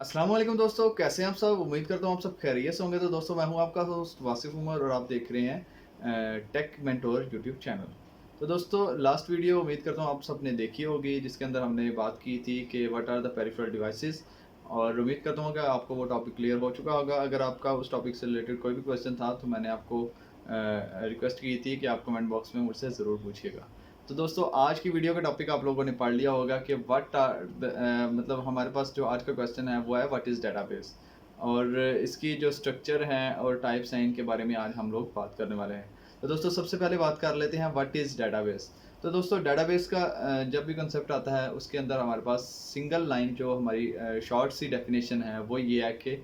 अस्सलाम वालेकुम दोस्तों, कैसे हैं आप सब? उम्मीद करता हूँ आप सब खैरियत से होंगे। तो दोस्तों मैं हूँ आपका होस्ट वासिफ उमर और आप देख रहे हैं टेक मेंटोर यूट्यूब चैनल। तो दोस्तों लास्ट वीडियो उम्मीद करता हूँ आप सब ने देखी होगी, जिसके अंदर हमने बात की थी कि what are the peripheral devices. और उम्मीद करता हूँ कि आपको वो टॉपिक क्लियर हो चुका होगा। अगर आपका उस टॉपिक से रिलेटेड कोई भी क्वेश्चन था तो मैंने आपको रिक्वेस्ट की थी कि आप कमेंट बॉक्स में मुझसे ज़रूर पूछिएगा। तो दोस्तों आज की वीडियो का टॉपिक आप लोगों ने पढ़ लिया होगा कि मतलब हमारे पास जो आज का क्वेश्चन है वो है व्हाट इज़ डेटाबेस। और इसकी जो स्ट्रक्चर हैं और टाइप्स हैं इनके बारे में आज हम लोग बात करने वाले हैं। तो दोस्तों सबसे पहले बात कर लेते हैं व्हाट इज़ डेटाबेस। तो दोस्तों डेटाबेस का जब भी कंसेप्ट आता है उसके अंदर हमारे पास सिंगल लाइन जो हमारी शॉर्ट सी डेफिनेशन है वो ये है कि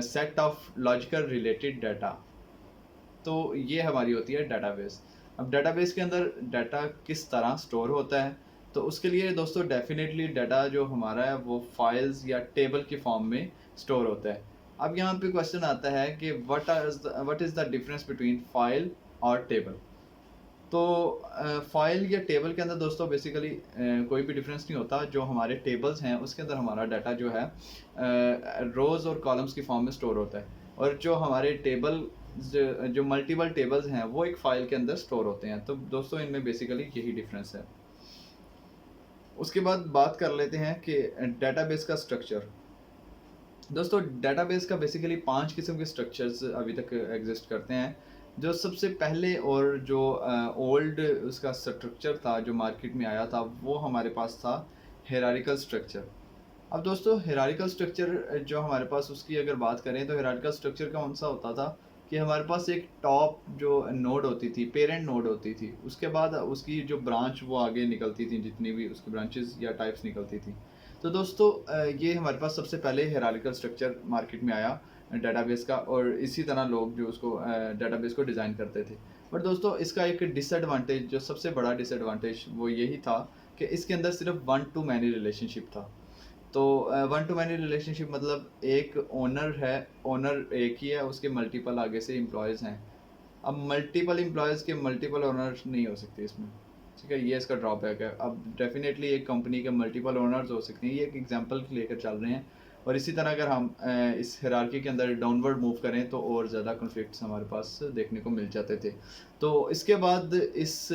set of logical related data. तो ये हमारी होती है डेटाबेस। अब डेटाबेस के अंदर डाटा किस तरह स्टोर होता है, तो उसके लिए दोस्तों डेफिनेटली डाटा जो हमारा है वो फाइल्स या टेबल की फॉर्म में स्टोर होता है। अब यहाँ पे क्वेश्चन आता है कि what is the difference between file और टेबल। तो फाइल या टेबल के अंदर दोस्तों बेसिकली कोई भी डिफरेंस नहीं होता। जो हमारे टेबल्स हैं उसके अंदर हमारा डाटा जो है रोज़ और कॉलम्स की फॉर्म में स्टोर होता है। और जो हमारे टेबल जो मल्टीपल टेबल्स हैं वो एक फ़ाइल के अंदर स्टोर होते हैं। तो दोस्तों इनमें बेसिकली यही डिफरेंस है। उसके बाद बात कर लेते हैं कि डेटाबेस का स्ट्रक्चर। दोस्तों डेटाबेस का बेसिकली 5 किस्म के स्ट्रक्चर्स अभी तक एग्जिस्ट करते हैं। जो सबसे पहले और जो ओल्ड उसका स्ट्रक्चर था जो मार्केट में आया था वो हमारे पास था हायरार्किकल स्ट्रक्चर। अब दोस्तों हायरार्किकल स्ट्रक्चर जो हमारे पास उसकी अगर बात करें तो हायरार्किकल स्ट्रक्चर कौन सा होता था कि हमारे पास एक टॉप जो नोड होती थी, पेरेंट नोड होती थी, उसके बाद उसकी जो ब्रांच वो आगे निकलती थी, जितनी भी उसकी ब्रांचेस या टाइप्स निकलती थी। तो दोस्तों ये हमारे पास सबसे पहले हायरार्किकल स्ट्रक्चर मार्केट में आया डेटाबेस का, और इसी तरह लोग जो उसको डेटाबेस को डिज़ाइन करते थे। बट दोस्तों इसका एक डिसएडवांटेज, जो सबसे बड़ा डिसएडवांटेज वो यही था कि इसके अंदर सिर्फ वन टू मैनी रिलेशनशिप था। तो वन टू मैनी रिलेशनशिप मतलब एक ओनर है, ओनर एक ही है, उसके मल्टीपल आगे से एम्प्लॉयज़ हैं। अब मल्टीपल एम्प्लॉयज़ के मल्टीपल ओनर्स नहीं हो सकते इसमें, ठीक है, ये इसका ड्रॉबैक है। अब डेफिनेटली एक कंपनी के मल्टीपल ओनर्स हो सकते हैं, ये एक एग्जांपल लेकर चल रहे हैं। और इसी तरह अगर हम इस हायरार्की के अंदर डाउनवर्ड मूव करें तो और ज़्यादा कॉन्फ्लिक्ट्स हमारे पास देखने को मिल जाते थे। तो इसके बाद इस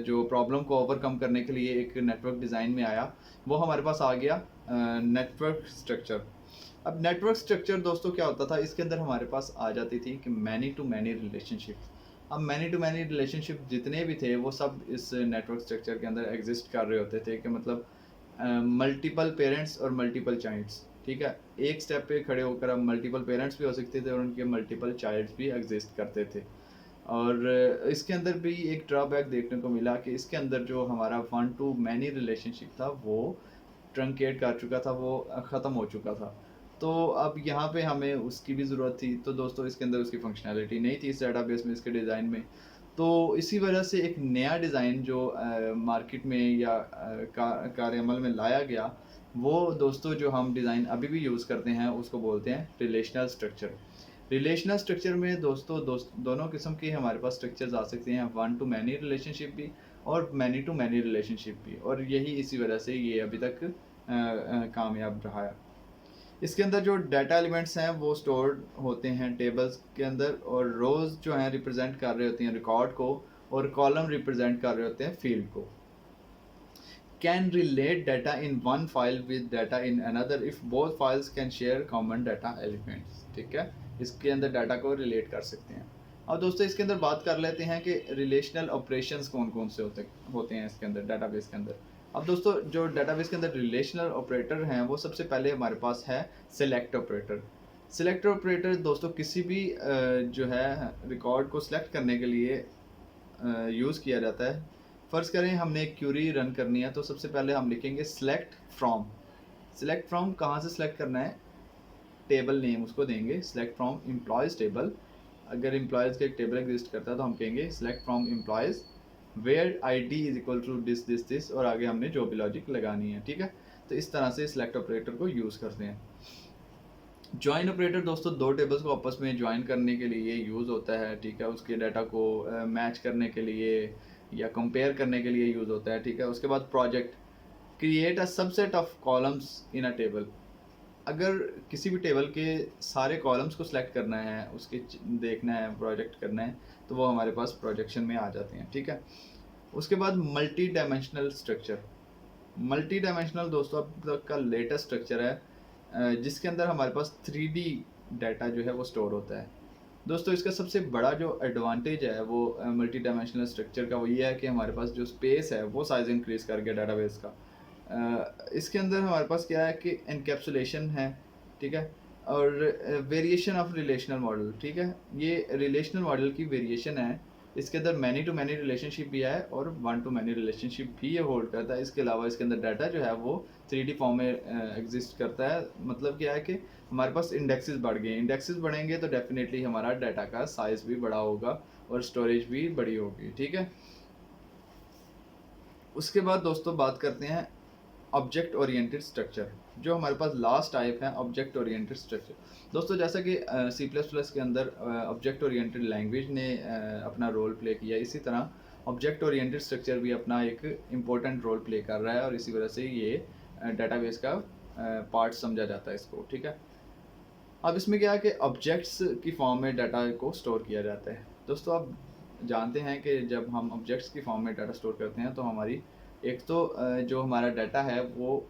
जो प्रॉब्लम को ओवरकम करने के लिए एक नेटवर्क डिज़ाइन में आया, वो हमारे पास आ गया नेटवर्क स्ट्रक्चर। अब नेटवर्क स्ट्रक्चर दोस्तों क्या होता था, इसके अंदर हमारे पास आ जाती थी कि मैनी टू मैनी रिलेशनशिप। अब मैनी टू मैनी रिलेशनशिप जितने भी थे वो सब इस नेटवर्क स्ट्रक्चर के अंदर एग्जिस्ट कर रहे होते थे कि मतलब मल्टीपल पेरेंट्स और मल्टीपल चाइल्ड्स, ठीक है, एक स्टेप पे खड़े होकर अब मल्टीपल पेरेंट्स भी हो सकते थे और उनके मल्टीपल चाइल्ड्स भी एग्जिस्ट करते थे। और इसके अंदर भी एक ड्रॉबैक देखने को मिला कि इसके अंदर जो हमारा वन टू मैनी रिलेशनशिप था वो ट्रंकेट कर चुका था, वो ख़त्म हो चुका था। तो अब यहाँ पे हमें उसकी भी ज़रूरत थी। तो दोस्तों इसके अंदर उसकी फंक्शनैलिटी नहीं थी इस डेटाबेस में, इसके डिज़ाइन में। तो इसी वजह से एक नया डिज़ाइन जो मार्केट में या कार्यामल में लाया गया, वो दोस्तों जो हम डिज़ाइन अभी भी यूज़ करते हैं उसको बोलते हैं रिलेशनल स्ट्रक्चर। रिलेशनल स्ट्रक्चर में दोस्तों दोनों किस्म के हमारे पास स्ट्रक्चर्स आ सकते हैं, वन टू मैनी रिलेशनशिप भी और मैनी टू मैनी रिलेशनशिप भी। और यही इसी वजह से ये अभी तक कामयाब रहा है। इसके अंदर जो डाटा एलिमेंट्स हैं वो स्टोर्ड होते हैं टेबल्स के अंदर, और रोज़ जो हैं रिप्रेजेंट कर रहे होते हैं रिकॉर्ड को, और कॉलम रिप्रेजेंट कर रहे होते हैं फील्ड को। Can relate data in one file with data in another if both files can share common data elements, ठीक है, इसके अंदर डाटा को रिलेट कर सकते हैं। और दोस्तों इसके अंदर बात कर लेते हैं कि रिलेशनल ऑपरेशंस कौन कौन से होते हैं इसके अंदर, डाटाबेस के अंदर। अब दोस्तों जो डाटाबेस के अंदर रिलेशनल ऑपरेटर हैं वो सबसे पहले हमारे पास है सेलेक्ट ऑपरेटर। सेलेक्ट ऑपरेटर दोस्तों किसी भी जो है रिकॉर्ड को सिलेक्ट करने के लिए यूज़ किया जाता है। फ़र्ज़ करें हमने एक क्यूरी रन करनी है, तो सबसे पहले हम लिखेंगे सेलेक्ट फ्रॉम। सेलेक्ट फ्रॉम कहाँ से सेलेक्ट करना है, टेबल नेम उसको देंगे सेलेक्ट फ्रॉम एम्प्लॉयज़ टेबल। अगर एम्प्लॉयज़ का एक टेबल एग्जिस्ट करता है तो हम कहेंगे select from employees where ID is equal to this this this, और आगे हमने जो भी लॉजिक लगानी है, ठीक है। तो इस तरह से सिलेक्ट ऑपरेटर को यूज़ करते हैं। जॉइन ऑपरेटर दोस्तों दो टेबल्स को आपस में ज्वाइन करने के लिए यूज़ होता है, ठीक है, उसके डाटा को मैच करने के लिए या कंपेयर करने के लिए यूज़ होता है, ठीक है। उसके बाद project, create a subset of columns in a table. अगर किसी भी टेबल के सारे कॉलम्स को सिलेक्ट करना है, उसके देखना है, प्रोजेक्ट करना है, तो वो हमारे पास प्रोजेक्शन में आ जाते हैं, ठीक है। उसके बाद multi dimensional structure. Multi dimensional दोस्तों अब तक का लेटेस्ट स्ट्रक्चर है जिसके अंदर हमारे पास 3D डाटा जो है वो स्टोर होता है। दोस्तों इसका सबसे बड़ा जो एडवांटेज है वो मल्टी डायमेंशनल स्ट्रक्चर का वो ये है कि हमारे पास जो स्पेस है वो साइज इंक्रीज कर गया डाटाबेस का। इसके अंदर हमारे पास क्या है कि एनकैप्सुलेशन है, ठीक है, और वेरिएशन ऑफ रिलेशनल मॉडल, ठीक है। ये रिलेशनल मॉडल की वेरिएशन है। इसके अंदर मैनी टू मैनी रिलेशनशिप भी है और वन टू मैनी रिलेशनशिप भी ये होल्ड करता है। इसके अलावा इसके अंदर डाटा जो है वो 3D फॉर्म में एग्जिस्ट करता है। मतलब क्या है कि हमारे पास इंडेक्सेस बढ़ गए, इंडेक्सेस बढ़ेंगे तो डेफिनेटली हमारा डाटा का साइज भी बड़ा होगा और स्टोरेज भी बड़ी होगी, ठीक है। उसके बाद दोस्तों बात करते हैं ऑब्जेक्ट ओरिएंटेड स्ट्रक्चर। जो हमारे पास लास्ट टाइप है ऑब्जेक्ट ओरिएंटेड स्ट्रक्चर। दोस्तों जैसा कि C++ के अंदर ऑब्जेक्ट ओरिएंटेड लैंग्वेज ने अपना रोल प्ले किया, इसी तरह ऑब्जेक्ट ओरिएंटेड स्ट्रक्चर भी अपना एक इम्पोर्टेंट रोल प्ले कर रहा है और इसी वजह से ये डाटाबेस का पार्ट समझा जाता है इसको, ठीक है। अब इसमें क्या है कि ऑब्जेक्ट्स की फॉर्म में डाटा को स्टोर किया जाता है। दोस्तों आप जानते हैं कि जब हम ऑब्जेक्ट्स की फॉर्म में डाटा स्टोर करते हैं तो हमारी एक तो जो हमारा डाटा है वो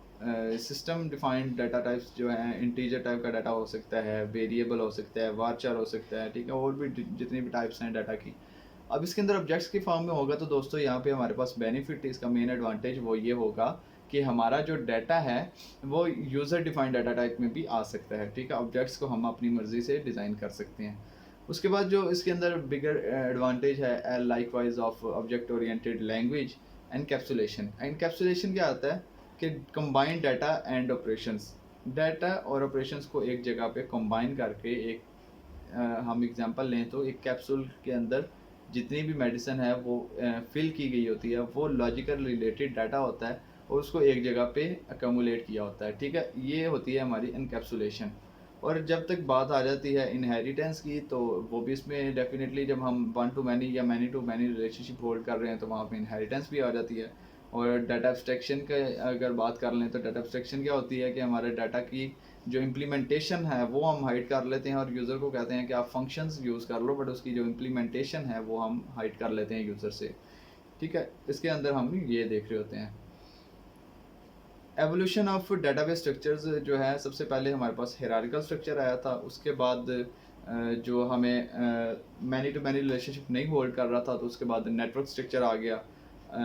सिस्टम डिफाइंड डाटा टाइप्स जो हैं, इंटीजर टाइप का डाटा हो सकता है, वेरिएबल हो सकता है, वारचार हो सकता है, ठीक है, और भी जितनी भी टाइप्स हैं डाटा की। अब इसके अंदर ऑब्जेक्ट्स की फॉर्म में होगा तो दोस्तों यहाँ पे हमारे पास बेनिफिट, इसका मेन एडवांटेज वो ये होगा कि हमारा जो डाटा है वो यूज़र डिफाइंड डाटा टाइप में भी आ सकता है, ठीक है। ऑब्जेक्ट्स को हम अपनी मर्ज़ी से डिज़ाइन कर सकते हैं। उसके बाद जो इसके अंदर बिगर एडवांटेज है like wise of object oriented language, encapsulation. Encapsulation क्या आता है कि combined data and operations, data और ऑपरेशंस को एक जगह पे कंबाइन करके एक हम एग्जांपल लें तो एक कैप्सूल के अंदर जितनी भी मेडिसिन है वो फिल की गई होती है, वो लॉजिकल रिलेटेड डाटा होता है और उसको एक जगह पे अकोमुलेट किया होता है, ठीक है। ये होती है हमारी एनकैप्सुलेशन। और जब तक बात आ जाती है इनहेरिटेंस की तो वो भी इसमें डेफिनेटली जब हम वन टू मैनी या many to many relationship hold कर रहे हैं तो वहाँ पे इनहेरिटेंस भी आ जाती है। और डाटा एब्स्ट्रैक्शन का अगर बात कर लें तो डाटा एब्स्ट्रैक्शन क्या होती है कि हमारे डाटा की जो इम्प्लीमेंटेशन है वो हम हाइड कर लेते हैं और यूज़र को कहते हैं कि आप फंक्शंस यूज़ कर लो, बट उसकी जो इम्प्लीमेंटेशन है वो हम हाइड कर लेते हैं यूज़र से, ठीक है। इसके अंदर हम ये देख रहे होते हैं एवोल्यूशन ऑफ डेटाबेस स्ट्रक्चर्स। जो है सबसे पहले हमारे पास हिरार्किकल स्ट्रक्चर आया था, उसके बाद जो हमें मैनी टू मैनी रिलेशनशिप नहीं होल्ड कर रहा था तो उसके बाद नेटवर्क स्ट्रक्चर आ गया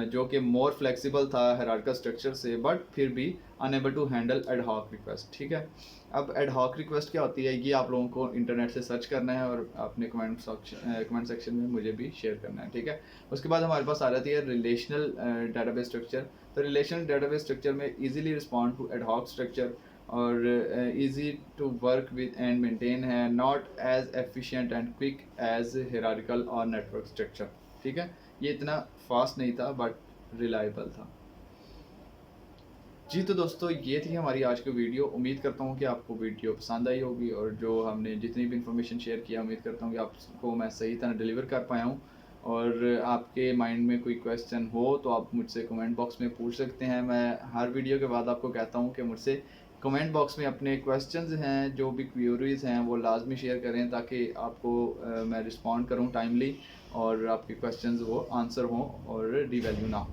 जो कि मोर फ्लेक्सिबल था हिरार्किकल स्ट्रक्चर से, बट फिर भी unable to handle ad hoc request, ठीक है। अब एड हॉक रिक्वेस्ट क्या होती है ये आप लोगों को इंटरनेट से सर्च करना है और अपने कमेंट सेक्शन में मुझे भी शेयर करना है, ठीक है। उसके बाद हमारे पास आ जाती है रिलेशनल डेटाबेस स्ट्रक्चर। तो रिलेशनल डेटाबेस स्ट्रक्चर में easily respond to ad hoc structure और easy to work with and maintain है, not as efficient and quick as hierarchical और नेटवर्क स्ट्रक्चर, ठीक है। ये इतना फास्ट नहीं था बट रिलायबल था। जी तो दोस्तों ये थी हमारी आज की वीडियो। उम्मीद करता हूँ कि आपको वीडियो पसंद आई होगी और जो हमने जितनी भी इन्फॉर्मेशन शेयर किया उम्मीद करता हूँ कि आपको मैं सही तरह डिलीवर कर पाया हूँ। और आपके माइंड में कोई क्वेश्चन हो तो आप मुझसे कमेंट बॉक्स में पूछ सकते हैं। मैं हर वीडियो के बाद आपको कहता हूँ कि मुझसे कमेंट बॉक्स में अपने क्वेश्चंस हैं, जो भी क्वेरीज हैं वो लाजमी शेयर करें ताकि आपको मैं रिस्पॉन्ड करूँ टाइमली और आपके क्वेश्चंस वो आंसर हों और डिवैल्यू ना हो।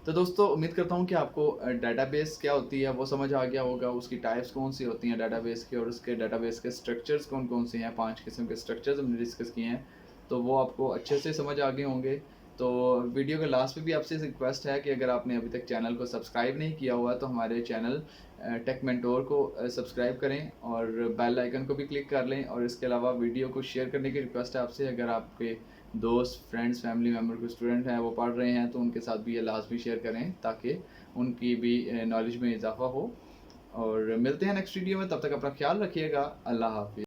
तो दोस्तों उम्मीद करता हूँ कि आपको डाटाबेस क्या होती है वो समझ आ गया होगा, उसकी टाइप्स कौन सी होती हैं डाटाबेस की और उसके डाटाबेस के स्ट्रक्चर्स कौन कौन से हैं। 5 किस्म के स्ट्रक्चर्स हमने डिस्कस किए हैं तो वो आपको अच्छे से समझ आ गए होंगे। तो वीडियो के लास्ट में भी आपसे रिक्वेस्ट है कि अगर आपने अभी तक चैनल को सब्सक्राइब नहीं किया हुआ तो हमारे चैनल टेक मेंटोर को सब्सक्राइब करें और बेल आइकन को भी क्लिक कर लें। और इसके अलावा वीडियो को शेयर करने की रिक्वेस्ट है आपसे, अगर आपके दोस्त, फ्रेंड्स, फैमिली मेम्बर, कोई स्टूडेंट हैं वो पढ़ रहे हैं तो उनके साथ भी ये लाजमी शेयर करें ताकि उनकी भी नॉलेज में इजाफा हो। और मिलते हैं नेक्स्ट वीडियो में, तब तक अपना ख्याल रखिएगा। अल्लाह हाफिज़।